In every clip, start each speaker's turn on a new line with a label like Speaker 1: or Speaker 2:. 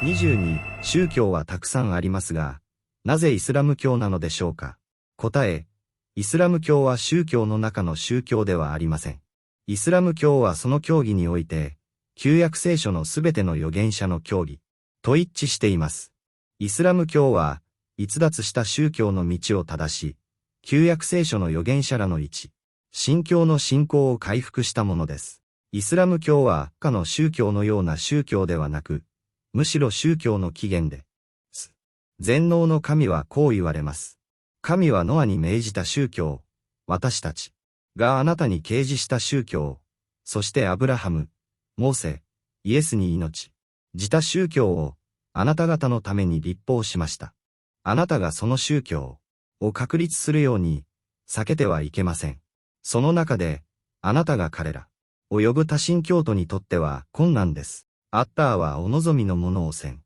Speaker 1: 22、宗教はたくさんありますが、なぜイスラム教なのでしょうか。答え、イスラム教は宗教の中の宗教ではありません。イスラム教はその教義において、旧約聖書のすべての預言者の教義と一致しています。イスラム教は、逸脱した宗教の道を正し、旧約聖書の預言者らの新教の信仰を回復したものです。イスラム教は他の宗教のような宗教ではなく、むしろ宗教の起源です。全能の神はこう言われます。神はノアに命じた宗教、私たちがあなたに啓示した宗教、そしてアブラハム、モーセ、イエスに命じた宗教をあなた方のために立法しました。あなたがその宗教を確立するように避けてはいけません。その中であなたが彼らを呼ぶ多神教徒にとっては困難です。アッターはお望みのものをせん。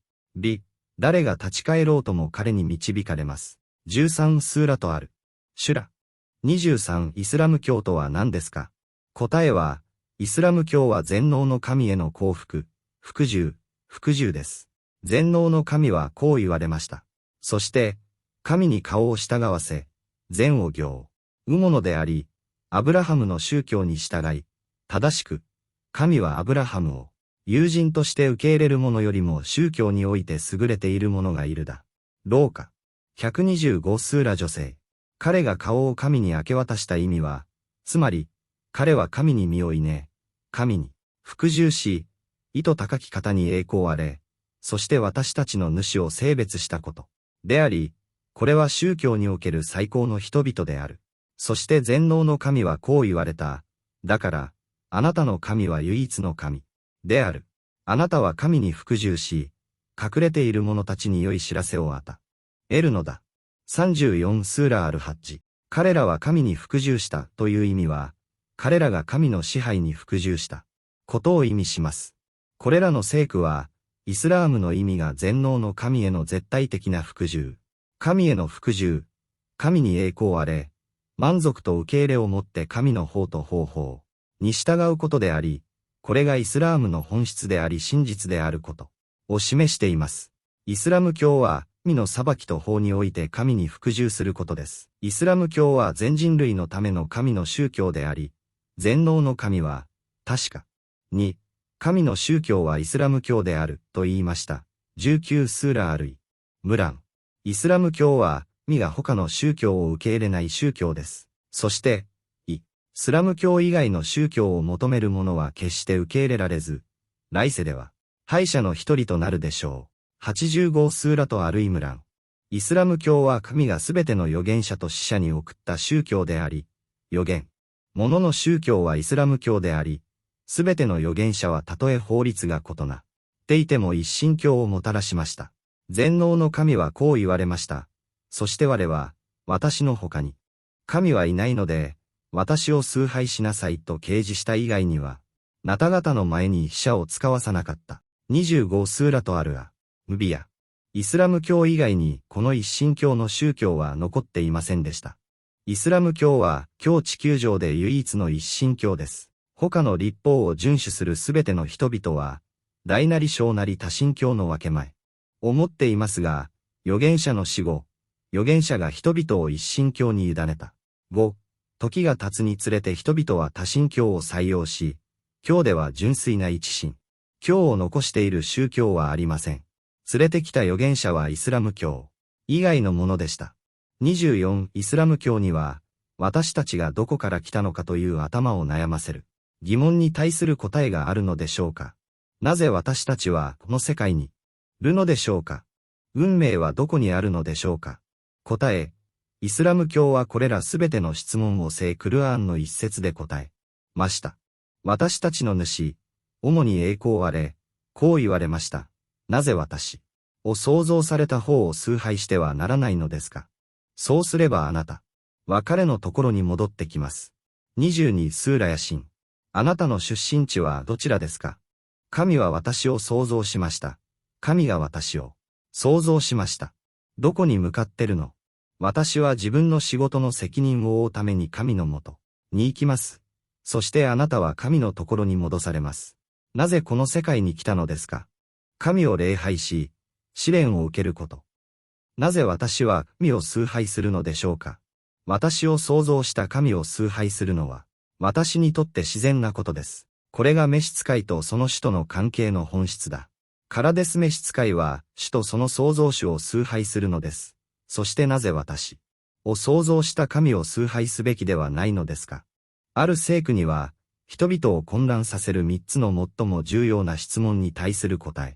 Speaker 1: 誰が立ち返ろうとも彼に導かれます。13スーラとある。シュラ。23イスラム教とは何ですか。答えは、イスラム教は全能の神への降伏、服従です。全能の神はこう言われました。そして、神に顔を従わせ、善を行うものであり、アブラハムの宗教に従い、正しく、神はアブラハムを、友人として受け入れる者よりも宗教において優れている者がいるだ。ろうか。125スーラ女性。彼が顔を神に明け渡した意味は、つまり、彼は神に身を委ね、神に服従し、意図高き方に栄光あれ、そして私たちの主を性別したこと。であり、これは宗教における最高の人々である。そして全能の神はこう言われた。だから、あなたの神は唯一の神である。あなたは神に服従し、隠れている者たちに良い知らせを得るのだ。34スーラアルハッジ。彼らは神に服従したという意味は、彼らが神の支配に服従したことを意味します。これらの聖句は、イスラームの意味が全能の神への絶対的な服従。神への服従。神に栄光あれ。満足と受け入れをもって神の法と方法に従うことであり、これがイスラームの本質であり真実であることを示しています。イスラム教は、神の裁きと法において神に服従することです。イスラム教は全人類のための神の宗教であり、全能の神は、確かに、神の宗教はイスラム教であると言いました。19スーラアルイ。ムラン。イスラム教は、神が他の宗教を受け入れない宗教です。そして、イスラム教以外の宗教を求める者は決して受け入れられず、来世では、敗者の一人となるでしょう。85スーラとアルイムラン。イスラム教は神がすべての預言者と使者に送った宗教であり、預言者の宗教はイスラム教であり、すべての預言者はたとえ法律が異なっていても一神教をもたらしました。全能の神はこう言われました。そして我は、私の他に、神はいないので、私を崇拝しなさいと掲示した以外には、なた方の前に使者を使わさなかった。25スーラとアルア。ムビア。イスラム教以外にこの一神教の宗教は残っていませんでした。イスラム教は今日地球上で唯一の一神教です。他の律法を遵守するすべての人々は、大なり小なり多神教の分け前を持っていますが、預言者の死後、預言者が人々を一神教に委ねた。5、時が経つにつれて人々は多神教を採用し、今日では純粋な一神教を残している宗教はありません。連れてきた預言者はイスラム教以外のものでした。24イスラム教には、私たちがどこから来たのかという頭を悩ませる疑問に対する答えがあるのでしょうか。なぜ私たちはこの世界にいるのでしょうか。運命はどこにあるのでしょうか。答え、イスラム教はこれらすべての質問を聖クルアーンの一節で答えました。私たちの主、主に栄光あれ、こう言われました。なぜ私を創造された方を崇拝してはならないのですか。そうすればあなたは彼のところに戻ってきます。22スーラヤシン。あなたの出身地はどちらですか。神は私を創造しました。神が私を創造しました。どこに向かってるの。私は自分の仕事の責任を負うために神のもとに行きます。そしてあなたは神のところに戻されます。なぜこの世界に来たのですか。神を礼拝し、試練を受けること。なぜ私は神を崇拝するのでしょうか。私を創造した神を崇拝するのは、私にとって自然なことです。これが召使いとその主との関係の本質だ。からです召使いは主とその創造主を崇拝するのです。そしてなぜ私を創造した神を崇拝すべきではないのですか。ある聖句には、人々を混乱させる3つの最も重要な質問に対する答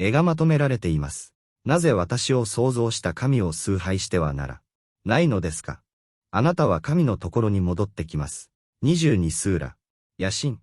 Speaker 1: えがまとめられています。なぜ私を創造した神を崇拝してはならないのですか。あなたは神のところに戻ってきます。22スーラ、ヤシン。